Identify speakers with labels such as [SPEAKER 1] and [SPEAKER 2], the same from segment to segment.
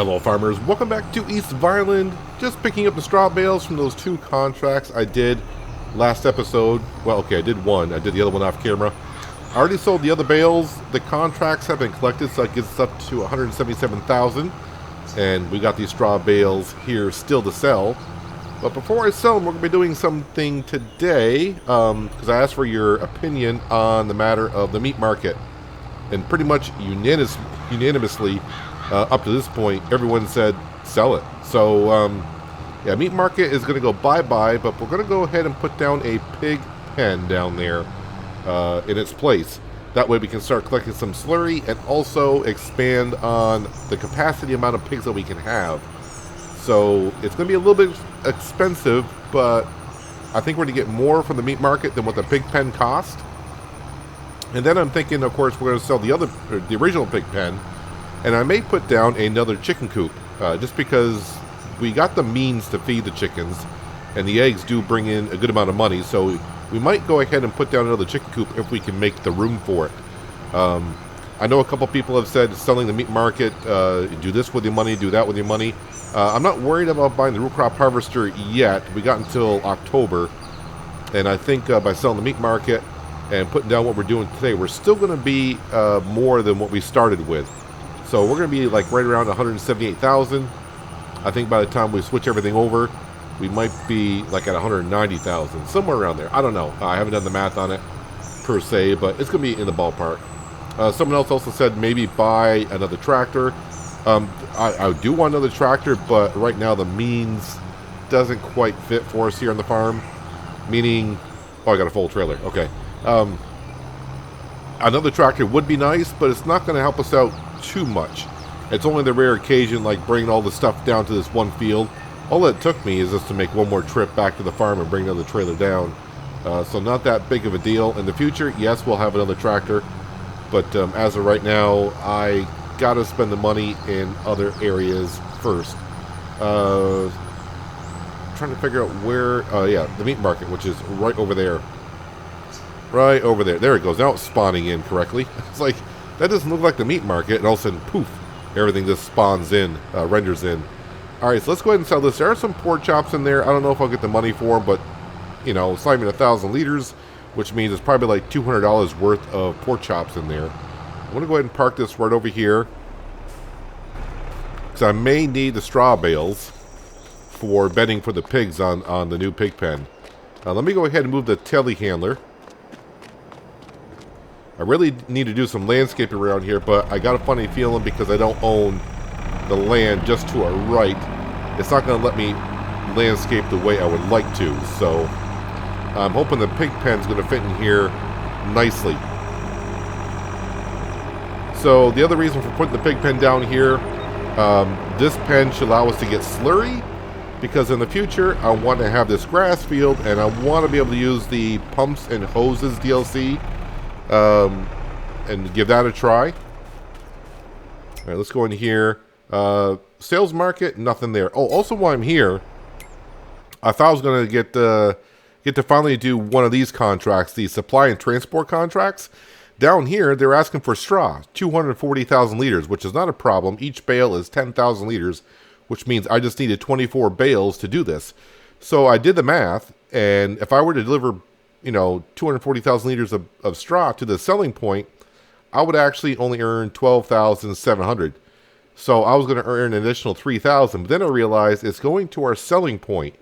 [SPEAKER 1] Hello farmers, welcome back to East Vineland. Just picking up the straw bales from those 2 contracts I did last episode. Well, okay, I did one. I did the other one off camera. I already sold the other bales. The contracts have been collected, so it gets us up to 177,000. And we got these straw bales here still to sell. But before I sell them, we're going to be doing something today, because I asked for your opinion on the matter of the meat market. And pretty much unanimously, up to this point, everyone said sell it. So, yeah, meat market is going to go bye-bye, but we're going to go ahead and put down a pig pen down there in its place. That way we can start collecting some slurry and also expand on the capacity amount of pigs that we can have. So it's going to be a little bit expensive, but I think we're going to get more from the meat market than what the pig pen cost. And then I'm thinking, of course, we're going to sell the original pig pen, and I may put down another chicken coop, just because we got the means to feed the chickens, and the eggs do bring in a good amount of money, so we might go ahead and put down another chicken coop if we can make the room for it. I know a couple people have said selling the meat market, do this with your money, do that with your money. I'm not worried about buying the root crop harvester yet. We got until October, and I think by selling the meat market and putting down what we're doing today, we're still going to be more than what we started with. So we're going to be like right around 178,000. I think by the time we switch everything over, we might be like at 190,000, somewhere around there. I don't know. I haven't done the math on it per se, but it's going to be in the ballpark. Someone else also said maybe buy another tractor. I do want another tractor, but right now the means doesn't quite fit for us here on the farm. Meaning, oh, I got a full trailer. Okay. Another tractor would be nice, but it's not going to help us out too much. It's only the rare occasion, like bringing all the stuff down to this one field. All it took me is just to make one more trip back to the farm and bring another trailer down. So not that big of a deal. In the future, yes, we'll have another tractor. But as of right now, I got to spend the money in other areas first. Trying to figure out where... yeah, the meat market, which is right over there. Right over there. There it goes. Now it's spawning in correctly. It's like, that doesn't look like the meat market. And all of a sudden, poof, everything just spawns in, renders in. Alright, so let's go ahead and sell this. There are some pork chops in there. I don't know if I'll get the money for them, but, you know, it's not even 1,000 liters, which means it's probably like $200 worth of pork chops in there. I'm going to go ahead and park this right over here, because I may need the straw bales for bedding for the pigs on the new pig pen. Let me go ahead and move the telehandler. I really need to do some landscaping around here, but I got a funny feeling because I don't own the land just to our right, it's not going to let me landscape the way I would like to. So I'm hoping the pig pen's going to fit in here nicely. So the other reason for putting the pig pen down here, this pen should allow us to get slurry, because in the future I want to have this grass field and I want to be able to use the pumps and hoses DLC and give that a try. All right, let's go in here. Sales market, nothing there. Oh, also while I'm here, I thought I was going to get to finally do one of these contracts, the supply and transport contracts. Down here, they're asking for straw, 240,000 liters, which is not a problem. Each bale is 10,000 liters, which means I just needed 24 bales to do this. So I did the math, and if I were to deliver, you know, 240,000 liters of straw to the selling point, I would actually only earn 12,700. So I was going to earn an additional 3,000. But then I realized it's going to our selling point,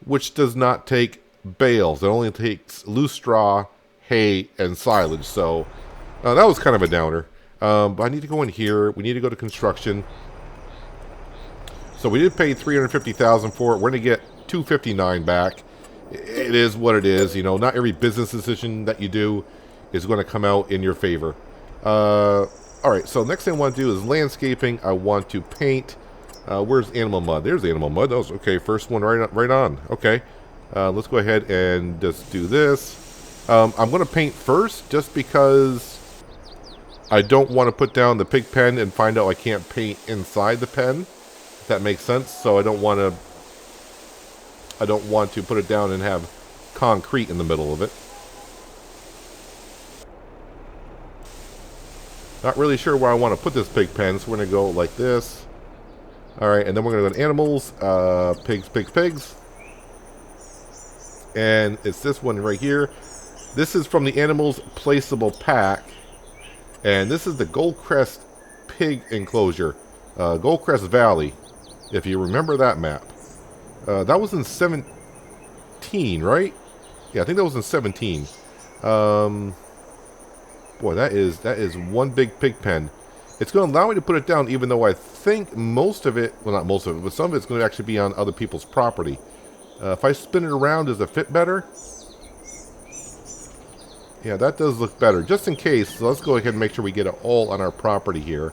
[SPEAKER 1] which does not take bales. It only takes loose straw, hay, and silage. So that was kind of a downer. But I need to go in here. We need to go to construction. So we did pay 350,000 for it. We're going to get 259 back. It is what it is. You know, not every business decision that you do is going to come out in your favor. Alright, so next thing I want to do is landscaping. I want to paint. Where's animal mud? There's animal mud. That was okay. First one right on. Okay. Let's go ahead and just do this. I'm going to paint first just because I don't want to put down the pig pen and find out I can't paint inside the pen. If that makes sense. So I don't want to put it down and have concrete in the middle of it. Not really sure where I want to put this pig pen, so we're going to go like this. Alright, and then we're going to go to animals. Pigs, pigs, pigs. And it's this one right here. This is from the Animals Placeable Pack. And this is the Goldcrest Pig Enclosure. Goldcrest Valley, if you remember that map. That was in 17, right? Yeah, I think that was in 17. Boy, that is one big pig pen. It's going to allow me to put it down, even though I think most of it, well, not most of it, but some of it's going to actually be on other people's property. If I spin it around, does it fit better? Yeah, that does look better. Just in case, so let's go ahead and make sure we get it all on our property here.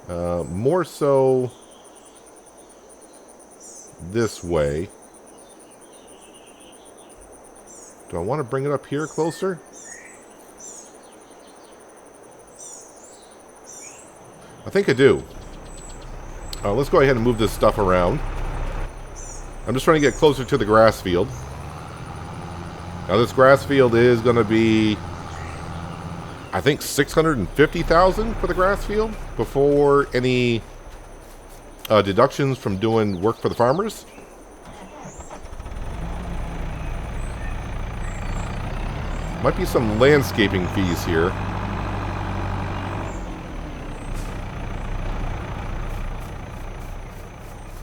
[SPEAKER 1] More so this way. Do I want to bring it up here closer? I think I do. Let's go ahead and move this stuff around. I'm just trying to get closer to the grass field. Now this grass field is going to be, I think, 650,000 for the grass field before any deductions from doing work for the farmers. Might be some landscaping fees here.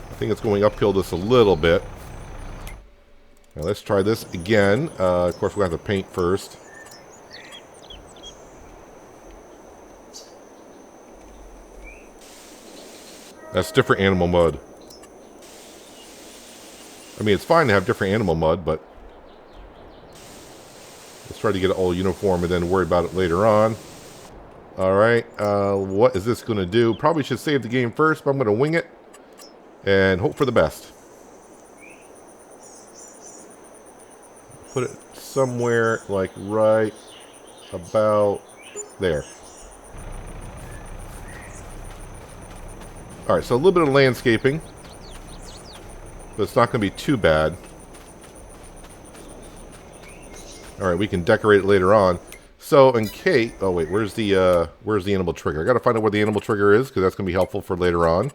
[SPEAKER 1] I think it's going uphill just a little bit. Now let's try this again. Of course, we have to paint first. That's different animal mud. I mean, it's fine to have different animal mud, but let's try to get it all uniform and then worry about it later on. Alright, what is this going to do? Probably should save the game first, but I'm going to wing it and hope for the best. Put it somewhere like right about there. Alright, so a little bit of landscaping, but it's not going to be too bad. Alright, we can decorate it later on. So, in case... Oh, wait, where's the animal trigger? I got to find out where the animal trigger is, because that's going to be helpful for later on.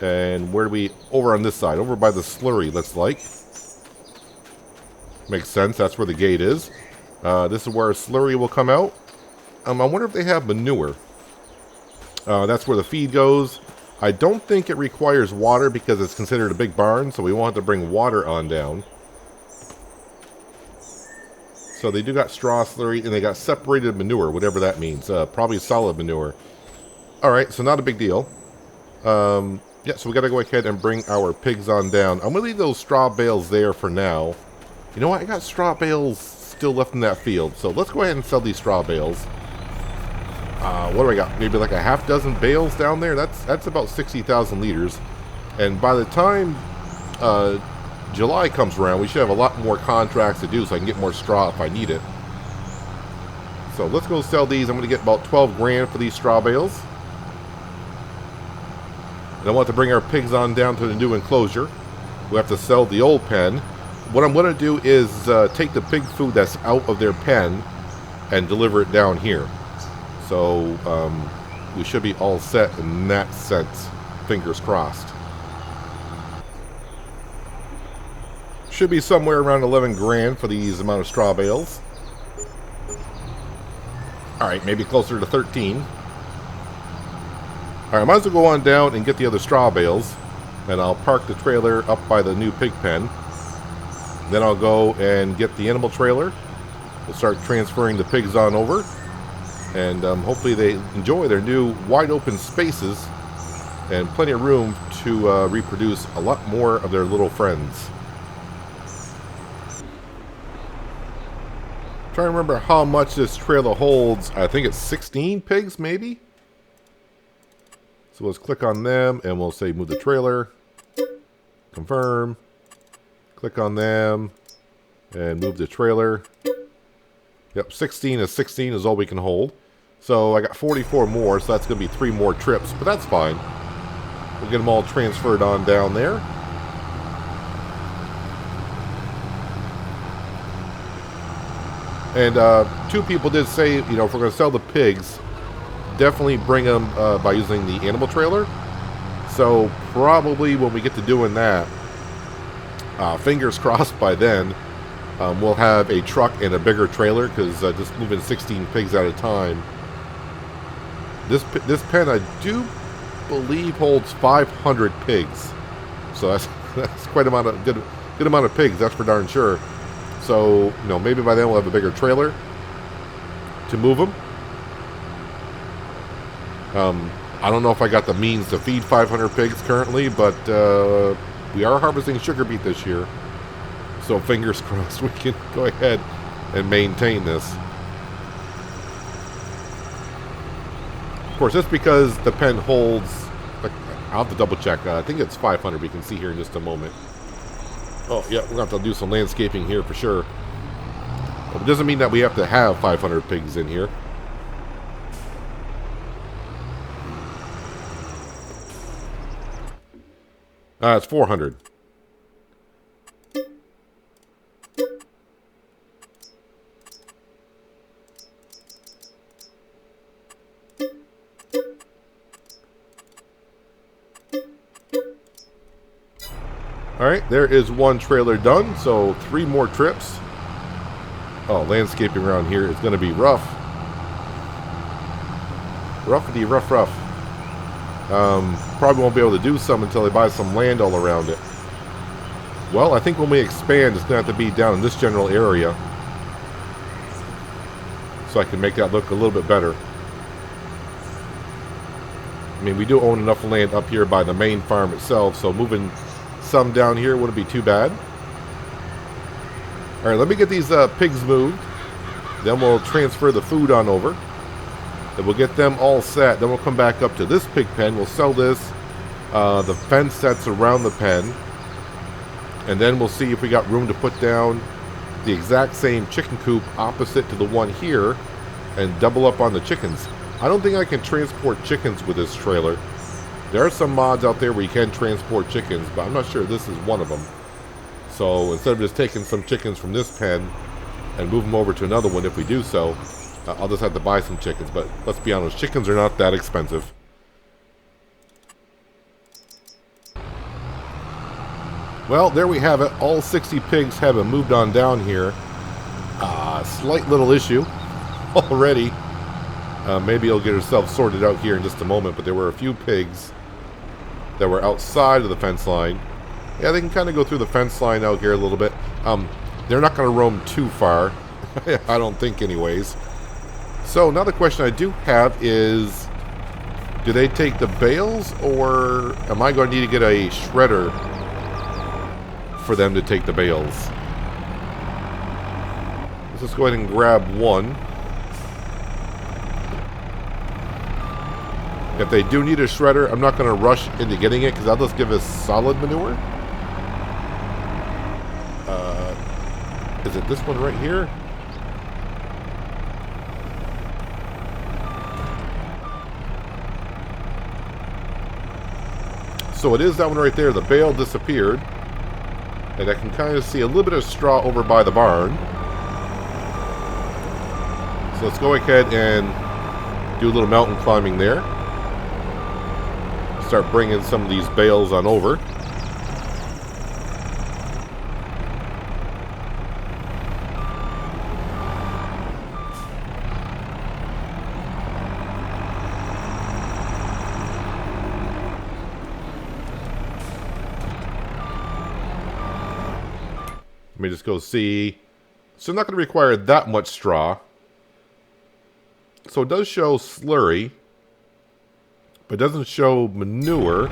[SPEAKER 1] And where do we... Over on this side. Over by the slurry, looks like. Makes sense. That's where the gate is. This is where our slurry will come out. I wonder if they have manure. That's where the feed goes. I don't think it requires water because it's considered a big barn, so we won't have to bring water on down. So they do got straw slurry, and they got separated manure, whatever that means. Probably solid manure. Alright, so not a big deal. Yeah, so we got to go ahead and bring our pigs on down. I'm going to leave those straw bales there for now. You know what? I got straw bales still left in that field. So let's go ahead and sell these straw bales. What do I got? Maybe like a half dozen bales down there? That's about 60,000 liters. And by the time July comes around, we should have a lot more contracts to do so I can get more straw if I need it. So let's go sell these. I'm going to get about 12 grand for these straw bales. And I want to bring our pigs on down to the new enclosure. We have to sell the old pen. What I'm going to do is take the pig food that's out of their pen and deliver it down here. So we should be all set in that sense. Fingers crossed. Should be somewhere around 11 grand for these amount of straw bales. Alright, maybe closer to 13. Alright, I might as well go on down and get the other straw bales. And I'll park the trailer up by the new pig pen. Then I'll go and get the animal trailer. We'll start transferring the pigs on over. And hopefully they enjoy their new wide open spaces. And plenty of room to reproduce a lot more of their little friends. Trying to remember how much this trailer holds. I think it's 16 pigs, maybe? So let's click on them, and we'll say move the trailer. Confirm. Click on them, and move the trailer. Yep, 16 is all we can hold. So I got 44 more, so that's going to be 3 more trips, but that's fine. We'll get them all transferred on down there. And two people did say, you know, if we're going to sell the pigs, definitely bring them by using the animal trailer. So probably when we get to doing that, fingers crossed by then, we'll have a truck and a bigger trailer, because just moving 16 pigs at a time. This pen, I do believe, holds 500 pigs. So that's quite amount of good amount of pigs. That's for darn sure. So, you know, maybe by then we'll have a bigger trailer to move them. I don't know if I got the means to feed 500 pigs currently, but we are harvesting sugar beet this year. So fingers crossed we can go ahead and maintain this. Of course, that's because the pen holds, I'll have to double check, I think it's 500, we can see here in just a moment. Oh, yeah, we're going to have to do some landscaping here for sure. But it doesn't mean that we have to have 500 pigs in here. It's 400. Alright, there is one trailer done, so 3 more trips. Oh, landscaping around here is going to be rough. Roughy, rough. Probably won't be able to do some until they buy some land all around it. Well, I think when we expand, it's going to have to be down in this general area, so I can make that look a little bit better. I mean, we do own enough land up here by the main farm itself, so moving some down here wouldn't be too bad. Alright, let me get these pigs moved. Then we'll transfer the food on over. Then we'll get them all set. Then we'll come back up to this pig pen. We'll sell this, the fence that's around the pen. And then we'll see if we got room to put down the exact same chicken coop opposite to the one here and double up on the chickens. I don't think I can transport chickens with this trailer. There are some mods out there where you can transport chickens, but I'm not sure this is one of them. So instead of just taking some chickens from this pen and move them over to another one, if we do so, I'll just have to buy some chickens. But let's be honest, chickens are not that expensive. Well, there we have it. All 60 pigs have been moved on down here. Slight little issue already. Maybe it'll get herself sorted out here in just a moment, but there were a few pigs that were outside of the fence line. Yeah, they can kind of go through the fence line out here a little bit. They're not going to roam too far, I don't think anyways. So now the question I do have is, do they take the bales, or am I going to need to get a shredder for them to take the bales? Let's just go ahead and grab one. If they do need a shredder, I'm not going to rush into getting it, because that'll just give us solid manure. Is it this one right here? So it is that one right there. The bale disappeared. And I can kind of see a little bit of straw over by the barn. So let's go ahead and do a little mountain climbing there. Start bringing some of these bales on over. Let me just go see. So I'm not going to require that much straw. So it does show slurry, but it doesn't show manure.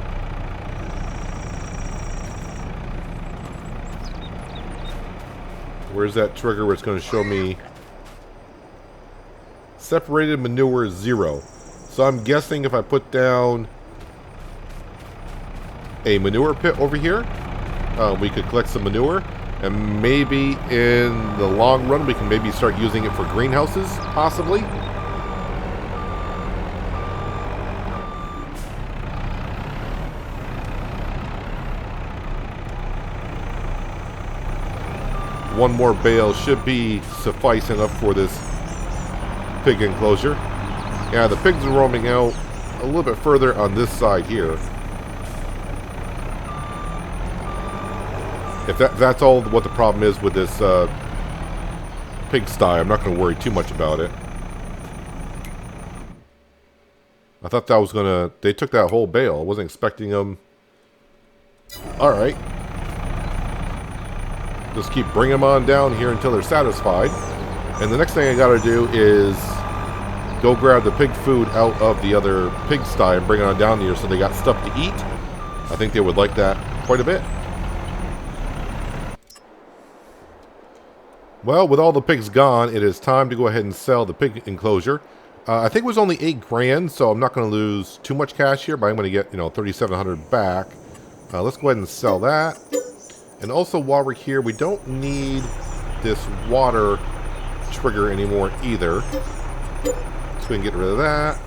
[SPEAKER 1] Where's that trigger where it's going to show me separated manure 0? So I'm guessing if I put down a manure pit over here, we could collect some manure. And maybe in the long run, we can maybe start using it for greenhouses, possibly. one more bale should be suffice enough for this pig enclosure. Yeah, the pigs are roaming out a little bit further on this side here. If that's all what the problem is with this pigsty, I'm not going to worry too much about it. I thought that was going to... They took that whole bale. I wasn't expecting them. Alright. Just keep bringing them on down here until they're satisfied. And the next thing I got to do is go grab the pig food out of the other pigsty and bring it on down here so they got stuff to eat. I think they would like that quite a bit. Well, with all the pigs gone, it is time to go ahead and sell the pig enclosure. I think it was only 8 grand, so I'm not going to lose too much cash here, but I'm going to get, 3,700 back. Let's go ahead and sell that. And also, while we're here, we don't need this water trigger anymore either. So we can get rid of that.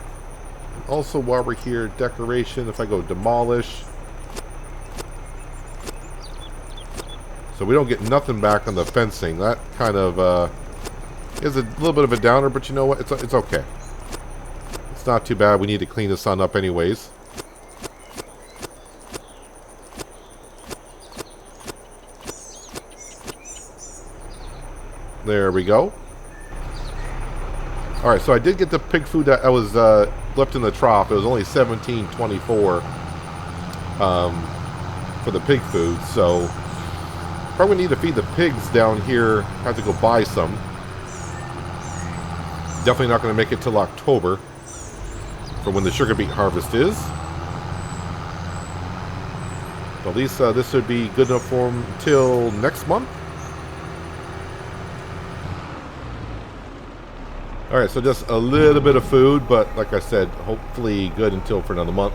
[SPEAKER 1] And also, while we're here, decoration, if I go demolish. So we don't get nothing back on the fencing. That kind of is a little bit of a downer, but you know what? It's okay. It's not too bad. We need to clean this on up anyways. There we go. Alright, so I did get the pig food that I was left in the trough. It was only $17.24 for the pig food, so probably need to feed the pigs down here. Have to go buy some. Definitely not going to make it till October for when the sugar beet harvest is. But at least this would be good enough for them until next month. Alright, so just a little bit of food, but like I said, hopefully good until for another month.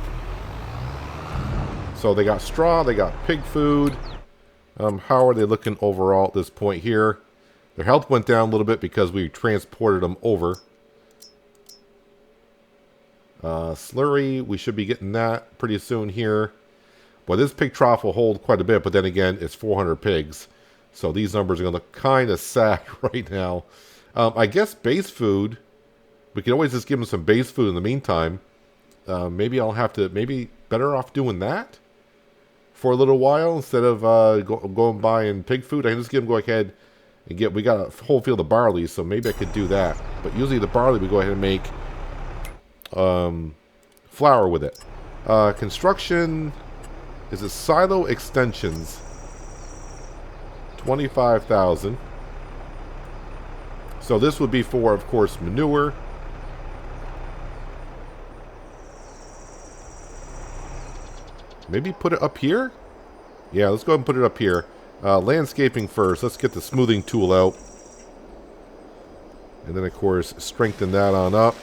[SPEAKER 1] So they got straw, they got pig food. How are they looking overall at this point here? Their health went down a little bit because we transported them over. Slurry, we should be getting that pretty soon here. Well, this pig trough will hold quite a bit, but then again, it's 400 pigs. So these numbers are going to look kind of sad right now. I guess base food, we can always just give them some base food in the meantime. Maybe I'll have to, maybe better off doing that for a little while instead of going buying pig food. I can just give them, go ahead and get, we got a whole field of barley, so maybe I could do that. But usually the barley, we go ahead and make flour with it. Construction, is it silo extensions? 25,000. So this would be for, of course, manure. Maybe put it up here? Yeah, let's go ahead and put it up here. Landscaping first. Let's get the smoothing tool out. And then, of course, strengthen that on up.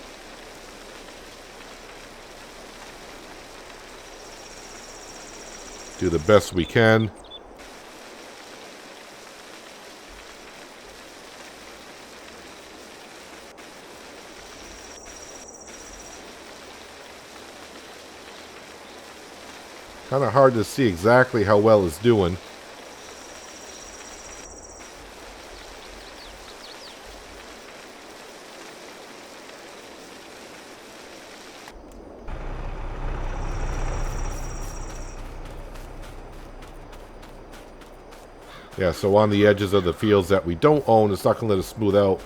[SPEAKER 1] Do the best we can. Kind of hard to see exactly how well it's doing. Yeah, so on the edges of the fields that we don't own, it's not going to let us smooth out.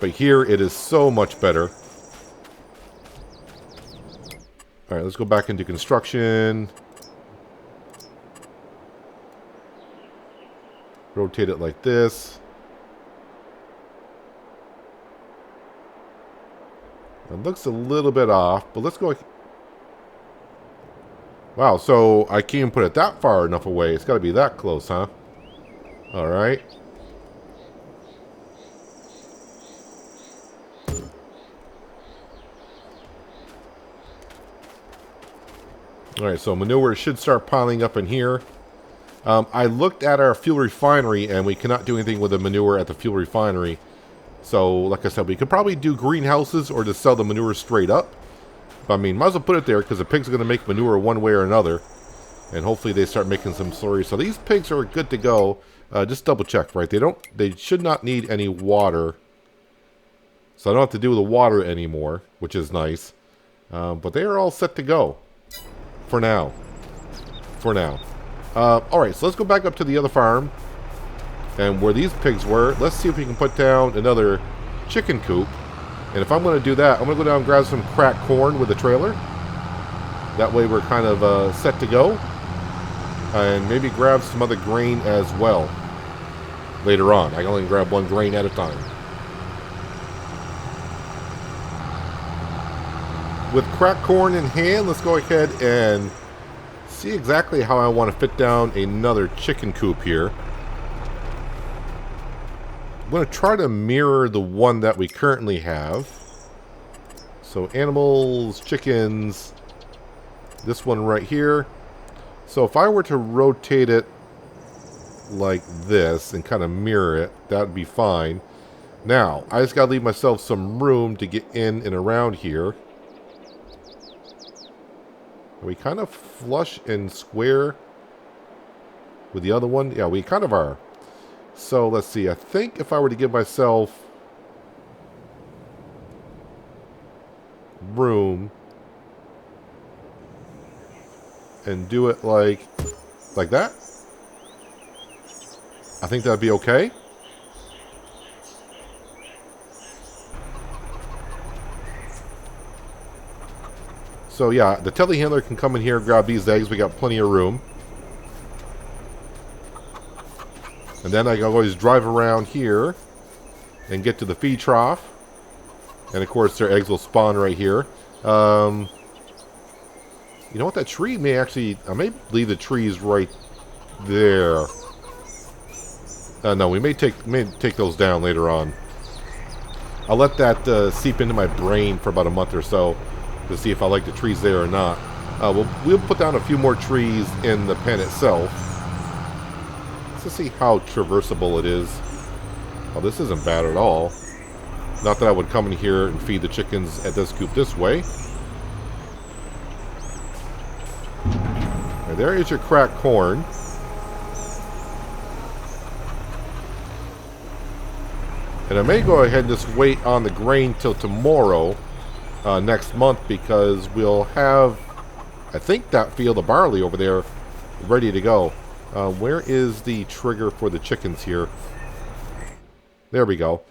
[SPEAKER 1] But here it is so much better. Alright, let's go back into construction. Rotate it like this. It looks a little bit off, but let's go. Wow, so I can't even put it that far enough away. It's got to be that close, huh? Alright. Alright, so manure should start piling up in here. I looked at our fuel refinery, and we cannot do anything with the manure at the fuel refinery. So, like I said, we could probably do greenhouses or just sell the manure straight up. But, I mean, might as well put it there, because the pigs are going to make manure one way or another. And hopefully they start making some slurry. So these pigs are good to go. Just double check, right? They should not need any water. So I don't have to do the water anymore, which is nice. But they are all set to go. For now. For now. Alright, so let's go back up to the other farm. And where these pigs were, let's see if we can put down another chicken coop. And if I'm going to do that, I'm going to go down and grab some cracked corn with the trailer. That way we're kind of set to go. And maybe grab some other grain as well later on. I can only grab one grain at a time. With cracked corn in hand, let's go ahead and see exactly how I want to fit down another chicken coop here. I'm going to try to mirror the one that we currently have. So animals, chickens, this one right here. So if I were to rotate it like this and kind of mirror it, that would be fine. Now, I just got to leave myself some room to get in and around here. Are we kind of flush and square with the other one? Yeah, we kind of are. So let's see. I think if I were to give myself room and do it like that, I think that'd be okay. So yeah, the telehandler can come in here and grab these eggs. We got plenty of room. And then I can always drive around here and get to the feed trough. And of course their eggs will spawn right here. You know what, that tree may actually, I may leave the trees right there. No, we may take those down later on. I'll let that seep into my brain for about a month or so to see if I like the trees there or not. We'll put down a few more trees in the pen itself. Let's see how traversable it is. Oh, this isn't bad at all. Not that I would come in here and feed the chickens at this coop this way. And there is your cracked corn. And I may go ahead and just wait on the grain till tomorrow, next month, because we'll have, I think, that field of barley over there ready to go. Where is the trigger for the chickens here? There we go.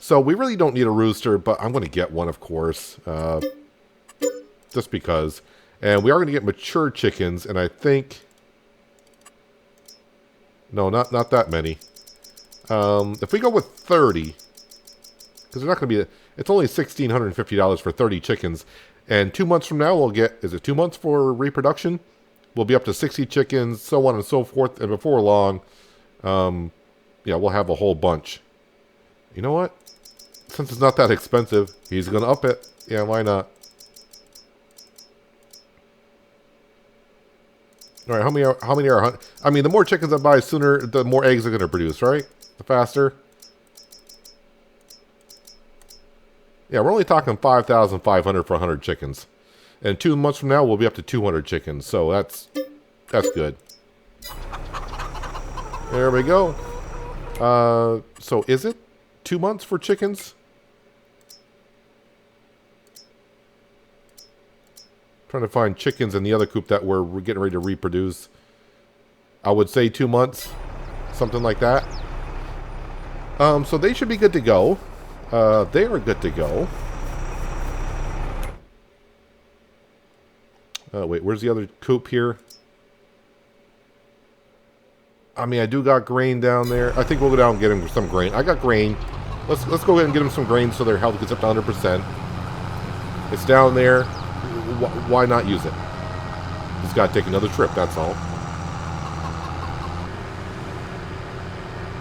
[SPEAKER 1] So we really don't need a rooster, but I'm going to get one, of course, just because. And we are going to get mature chickens, and I think, no, not that many. If we go with 30, because they're not going to be, it's only $1,650 for 30 chickens. And 2 months from now, we'll get, is it 2 months for reproduction? We'll be up to 60 chickens, so on and so forth. And before long, yeah, we'll have a whole bunch. You know what? Since it's not that expensive, he's going to up it. Yeah, why not? All right, how many are? I mean, the more chickens I buy, sooner the more eggs are going to produce, right? The faster. Yeah, we're only talking 5,500 for 100 chickens, and 2 months from now we'll be up to 200 chickens. So that's good. There we go. So is it 2 months for chickens? Trying to find chickens in the other coop that we're getting ready to reproduce. I would say 2 months, something like that. So they should be good to go. They are good to go. Wait, where's the other coop here? I mean, I do got grain down there. I think we'll go down and get them some grain. I got grain. Let's go ahead and get them some grain so their health gets up to 100%. It's down there. Why not use it? Just got to take another trip, that's all.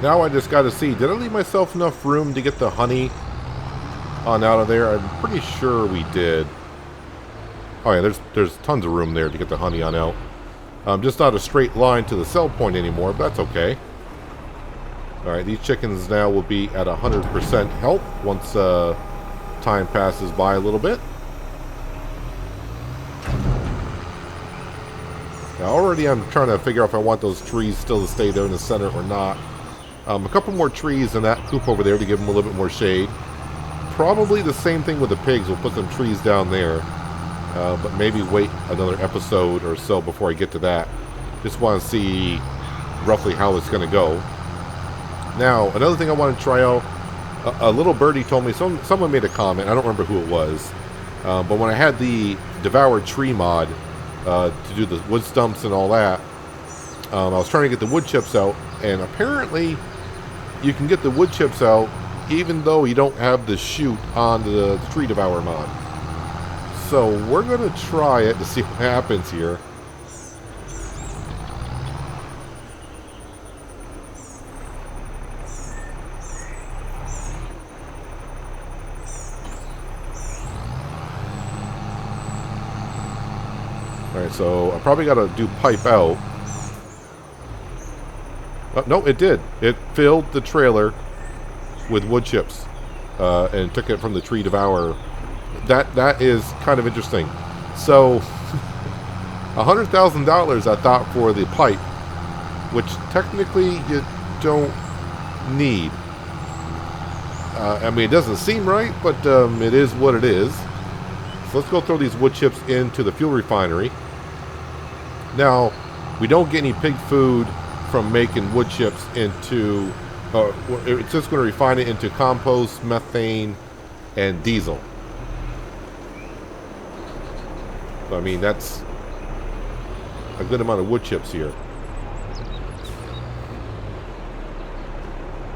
[SPEAKER 1] Now I just got to see, did I leave myself enough room to get the honey on out of there? I'm pretty sure we did. Oh yeah, there's tons of room there to get the honey on out. Just not a straight line to the sell point anymore, but that's okay. Alright, these chickens now will be at 100% health once time passes by a little bit. Now, already I'm trying to figure out if I want those trees still to stay there in the center or not. A couple more trees in that coop over there to give them a little bit more shade. Probably the same thing with the pigs. We'll put some trees down there. But maybe wait another episode or so before I get to that. Just want to see roughly how it's going to go. Now, another thing I want to try out. A little birdie told me, someone made a comment, I don't remember who it was, but when I had the Devour Tree mod to do the wood stumps and all that, I was trying to get the wood chips out, and apparently you can get the wood chips out even though you don't have the chute on the Tree Devour mod. So we're going to try it to see what happens here. Alright, so I probably got to do pipe out. No, it did. It filled the trailer with wood chips and took it from the Tree Devourer. That is kind of interesting. So, $100,000 I thought for the pipe, which technically you don't need. I mean, it doesn't seem right, but it is what it is. So let's go throw these wood chips into the fuel refinery. Now, we don't get any pig food from making wood chips into... it's just going to refine it into compost, methane, and diesel. So, I mean, that's a good amount of wood chips here.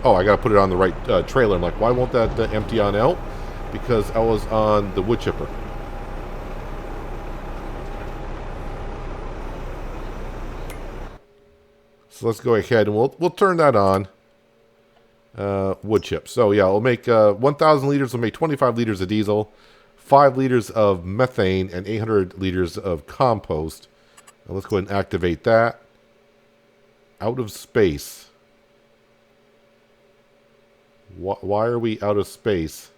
[SPEAKER 1] Oh, I got to put it on the right trailer. I'm like, why won't that empty on out? Because I was on the wood chipper. So let's go ahead and we'll turn that on. Wood chips. So yeah, we'll make 1,000 liters. We'll make 25 liters of diesel, 5 liters of methane, and 800 liters of compost. Now let's go ahead and activate that. Out of space. Why are we out of space?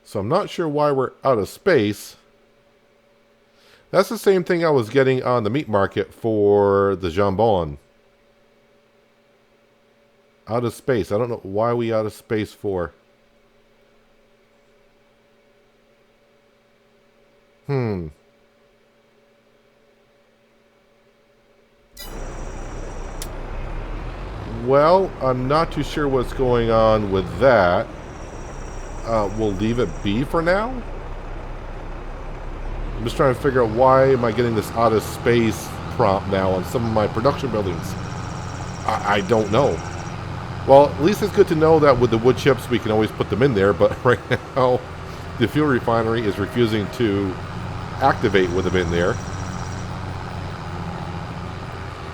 [SPEAKER 1] So I'm not sure why we're out of space. That's the same thing I was getting on the meat market for the jambon. Out of space. I don't know why we out of space for. Well, I'm not too sure what's going on with that. We'll leave it be for now. I'm just trying to figure out why am I getting this out of space prompt now on some of my production buildings. I don't know. Well, at least it's good to know that with the wood chips we can always put them in there, but right now the fuel refinery is refusing to activate with them in there.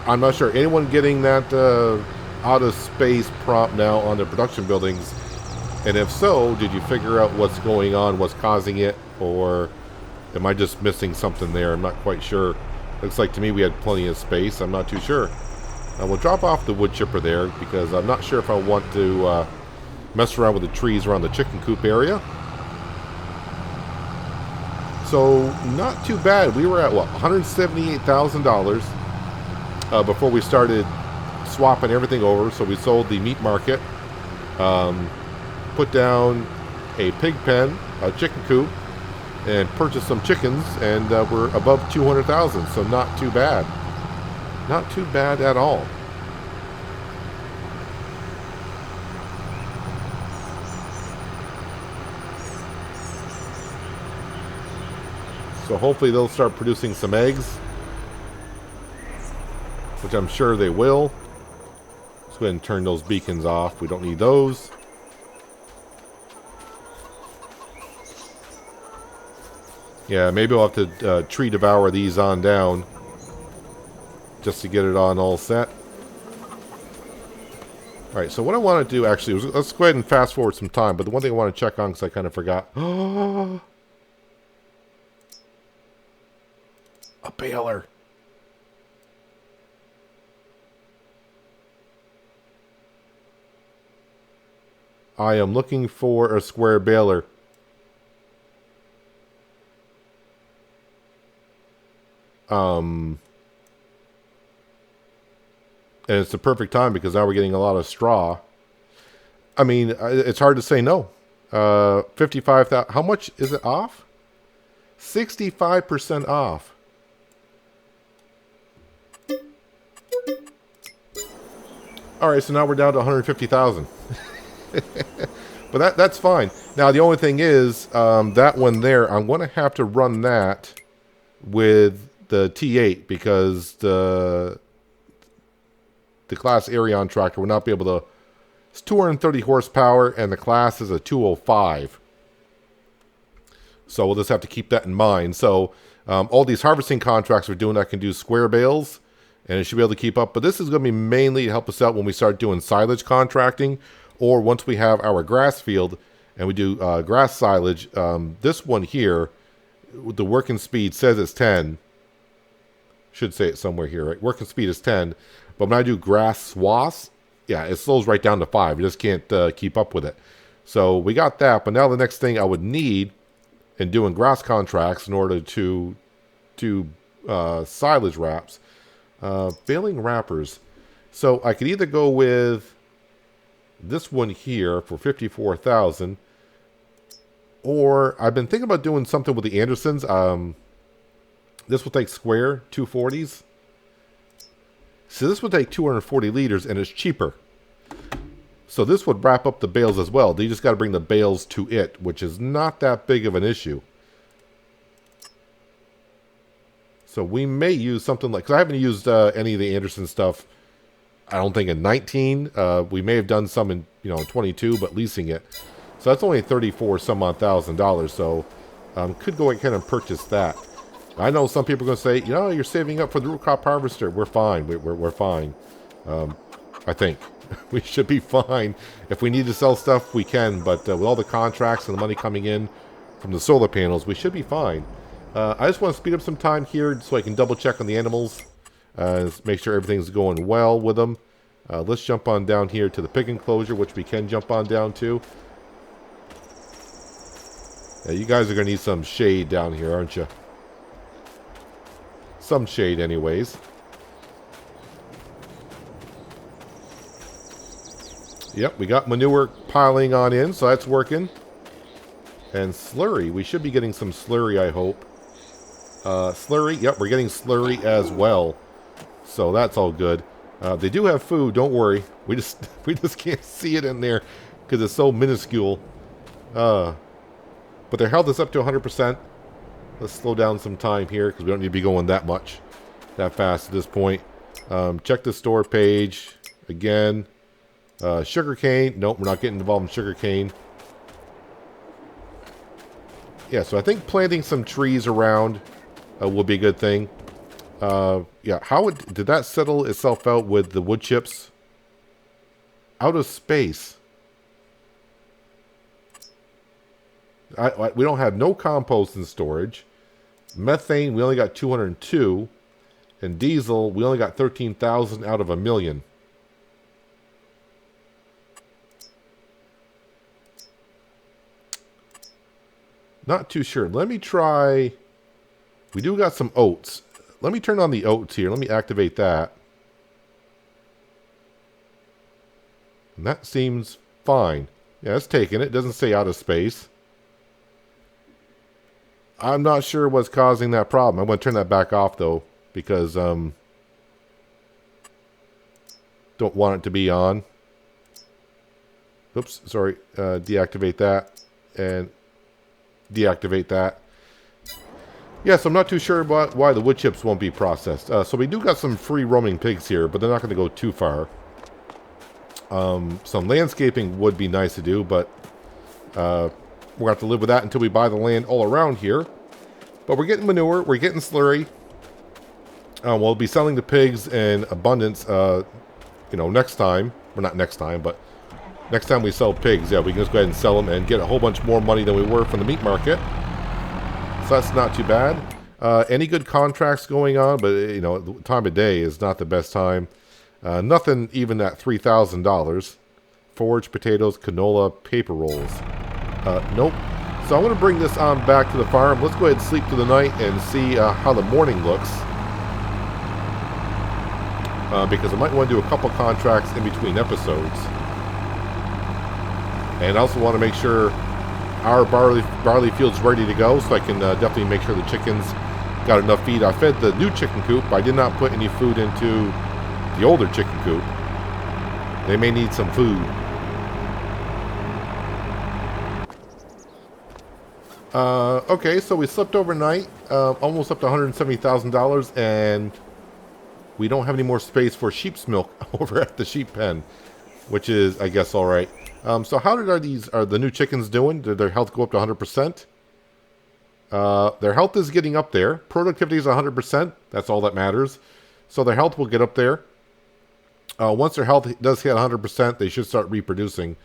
[SPEAKER 1] I'm not sure anyone getting that out of space prompt now on their production buildings. And if so, did you figure out what's going on, what's causing it, or am I just missing something there? I'm not quite sure. Looks like to me we had plenty of space. I'm not too sure. We'll drop off the wood chipper there because I'm not sure if I want to mess around with the trees around the chicken coop area. So, not too bad. We were at, what, $178,000 before we started swapping everything over. So we sold the meat market. Put down a pig pen, a chicken coop, and purchased some chickens, and we're above 200,000, so not too bad. Not too bad at all. So hopefully they'll start producing some eggs, which I'm sure they will. Let's go ahead and turn those beacons off. We don't need those. Yeah, maybe we'll have to tree devour these on down just to get it on all set. Alright, so what I want to do actually is let's go ahead and fast forward some time. But the one thing I want to check on, because I kind of forgot. A baler. I am looking for a square baler. And it's the perfect time because now we're getting a lot of straw. I mean, it's hard to say no. 55,000. How much is it off? 65% off. All right, so now we're down to 150,000. But that's fine. Now the only thing is that one there, I'm going to have to run that with the T8 because the Class Arion tractor will not be able to. It's 230 horsepower and the class is a 205. So we'll just have to keep that in mind. So all these harvesting contracts we're doing, I can do square bales and it should be able to keep up. But this is going to be mainly to help us out when we start doing silage contracting, or once we have our grass field and we do grass silage. This one here, the working speed says it's 10. Should say it somewhere here, right? Working speed is 10. But when I do grass swaths, yeah, it slows right down to 5. You just can't keep up with it. So we got that. But now the next thing I would need in doing grass contracts in order to do silage wraps, baling wrappers. So I could either go with this one here for 54,000, or I've been thinking about doing something with the Andersons. This will take square 240s. So this would take 240 liters and it's cheaper. So this would wrap up the bales as well. You just got to bring the bales to it, which is not that big of an issue. So we may use something like, because I haven't used any of the Anderson stuff, I don't think in 19. We may have done some in 22, but leasing it. So that's only 34 some odd $1,000. So could go ahead and purchase that. I know some people are going to say, you're saving up for the root crop harvester. We're fine. We're fine. I think we should be fine. If we need to sell stuff, we can. But with all the contracts and the money coming in from the solar panels, we should be fine. I just want to speed up some time here so I can double check on the animals. Make sure everything's going well with them. Let's jump on down here to the pig enclosure, which we can jump on down to. You guys are going to need some shade down here, aren't you? Some shade anyways. Yep, we got manure piling on in, so that's working. And slurry, we should be getting some slurry, I hope. Slurry, yep, we're getting slurry as well. So that's all good. They do have food, don't worry. We just can't see it in there because it's so minuscule. But their health is up to 100%. Let's slow down some time here because we don't need to be going that fast at this point. Check the store page again. Sugarcane. Nope, we're not getting involved in sugarcane. Yeah, so I think planting some trees around will be a good thing. Yeah, did that settle itself out with the wood chips? Out of space. We don't have no compost in storage. Methane, we only got 202. And diesel, we only got 13,000 out of 1,000,000. Not too sure. Let me try. We do got some oats. Let me turn on the oats here. Let me activate that. And that seems fine. Yeah, it's taking it. It doesn't say out of space. I'm not sure what's causing that problem. I'm going to turn that back off, though, because don't want it to be on. Oops, sorry. Deactivate that and deactivate that. Yes, I'm not too sure about why the wood chips won't be processed. So we do got some free roaming pigs here, but they're not going to go too far. Some landscaping would be nice to do, but we're going to have to live with that until we buy the land all around here. But we're getting manure. We're getting slurry. We'll be selling the pigs in abundance, next time. Well, not next time, but next time we sell pigs, yeah, we can just go ahead and sell them and get a whole bunch more money than we were from the meat market. So that's not too bad. Any good contracts going on, but, the time of day is not the best time. Nothing even at $3,000. Forage potatoes, canola, paper rolls. Nope. So I'm going to bring this on back to the farm. Let's go ahead and sleep through the night and see how the morning looks. Because I might want to do a couple contracts in between episodes. And I also want to make sure our barley field's ready to go, so I can definitely make sure the chickens got enough feed. I fed the new chicken coop. I did not put any food into the older chicken coop. They may need some food. Okay, so we slept overnight, almost up to $170,000, and we don't have any more space for sheep's milk over at the sheep pen, which is, I guess, all right. So how are the new chickens doing? Did their health go up to 100%? Their health is getting up there. Productivity is 100%. That's all that matters. So their health will get up there. Once their health does hit 100%, they should start reproducing.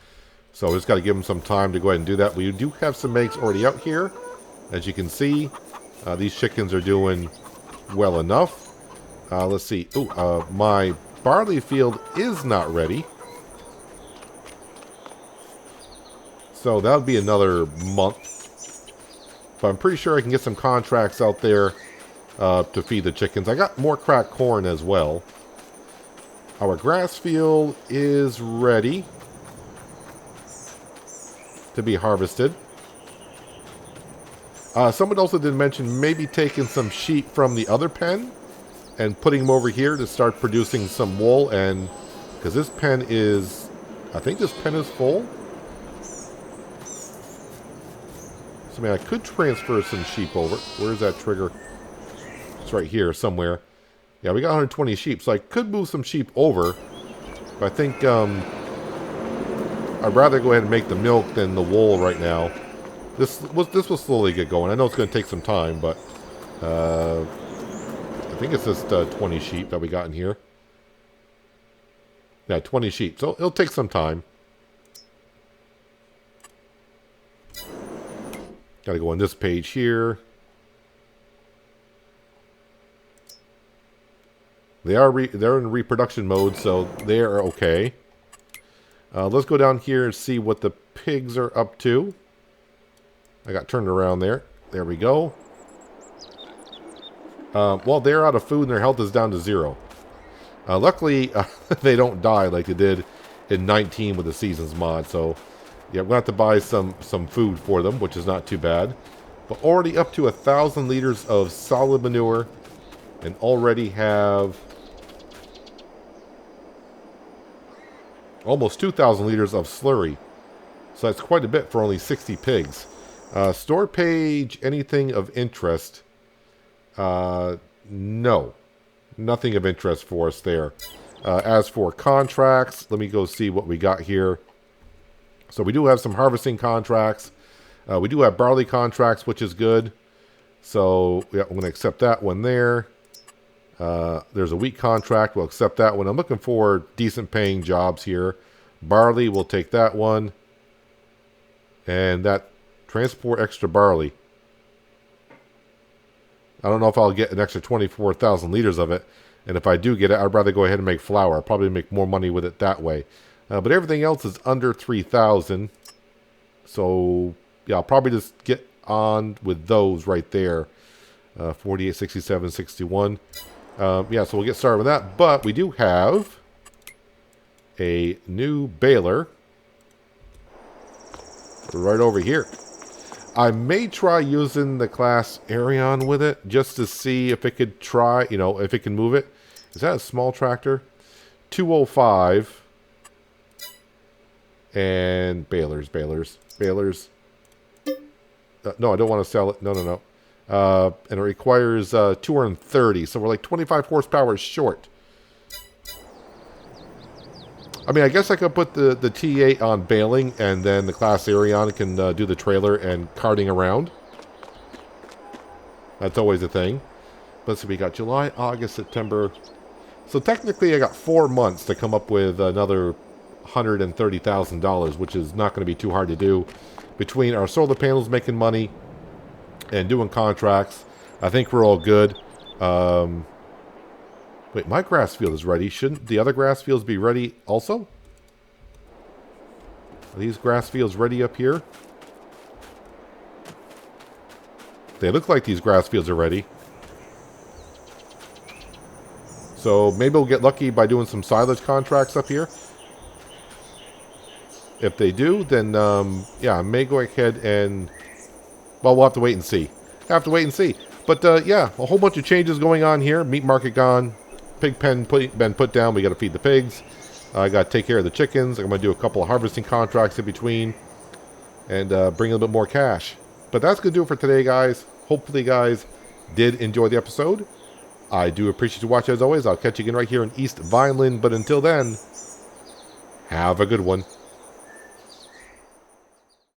[SPEAKER 1] So we just got to give them some time to go ahead and do that. We do have some eggs already out here. As you can see, these chickens are doing well enough. Let's see. My barley field is not ready. So that'll be another month. But I'm pretty sure I can get some contracts out there to feed the chickens. I got more cracked corn as well. Our grass field is ready to be harvested. Someone also did mention maybe taking some sheep from the other pen and putting them over here to start producing some wool. And because this pen is, I think this pen is full. So I mean, I could transfer some sheep over. Where's that trigger? It's right here somewhere. Yeah, we got 120 sheep, so I could move some sheep over. But I think I'd rather go ahead and make the milk than the wool right now. This will slowly get going. I know it's going to take some time, but I think it's just 20 sheep that we got in here. Yeah, 20 sheep. So it'll take some time. Got to go on this page here. They're in reproduction mode, so they are okay. Let's go down here and see what the pigs are up to. I got turned around there. There we go. Well, they're out of food and their health is down to 0. Luckily, they don't die like they did in 19 with the Seasons mod. So, yeah, we're going to have to buy some food for them, which is not too bad. But already up to 1,000 liters of solid manure, and already have almost 2,000 liters of slurry. So that's quite a bit for only 60 pigs. Store page, anything of interest? No. Nothing of interest for us there. As for contracts, let me go see what we got here. So we do have some harvesting contracts. We do have barley contracts, which is good. So yeah, I'm going to accept that one there. There's a wheat contract. We'll accept that one. I'm looking for decent paying jobs here. Barley, we'll take that one. And that transport extra barley. I don't know if I'll get an extra 24,000 liters of it. And if I do get it, I'd rather go ahead and make flour. I'll probably make more money with it that way. But everything else is under 3,000. So, yeah, I'll probably just get on with those right there. 48, 67, 61. Yeah, so we'll get started with that. But we do have a new baler right over here. I may try using the class Arion with it just to see if it could try, you know, if it can move it. Is that a small tractor? 205. And balers. No, I don't want to sell it. No. And it requires 230. So we're like 25 horsepower short. I mean, I guess I could put the T8 on baling, and then the class Arion can do the trailer and carting around. That's always a thing. Let's see, we got July, August, September. So technically I got 4 months to come up with another $130,000, which is not going to be too hard to do. Between our solar panels making money and doing contracts, I think we're all good. Wait, my grass field is ready. Shouldn't the other grass fields be ready also? Are these grass fields ready up here? They look like these grass fields are ready. So maybe we'll get lucky by doing some silage contracts up here. If they do, then yeah, I may go ahead and, well, we'll have to wait and see. But yeah, a whole bunch of changes going on here. Meat market gone. Pig pen been put down. We got to feed the pigs. I got to take care of the chickens. I'm going to do a couple of harvesting contracts in between and bring a little bit more cash. But that's going to do it for today, guys. Hopefully, you guys did enjoy the episode. I do appreciate you watching as always. I'll catch you again right here in East Vineland. But until then, have a good one.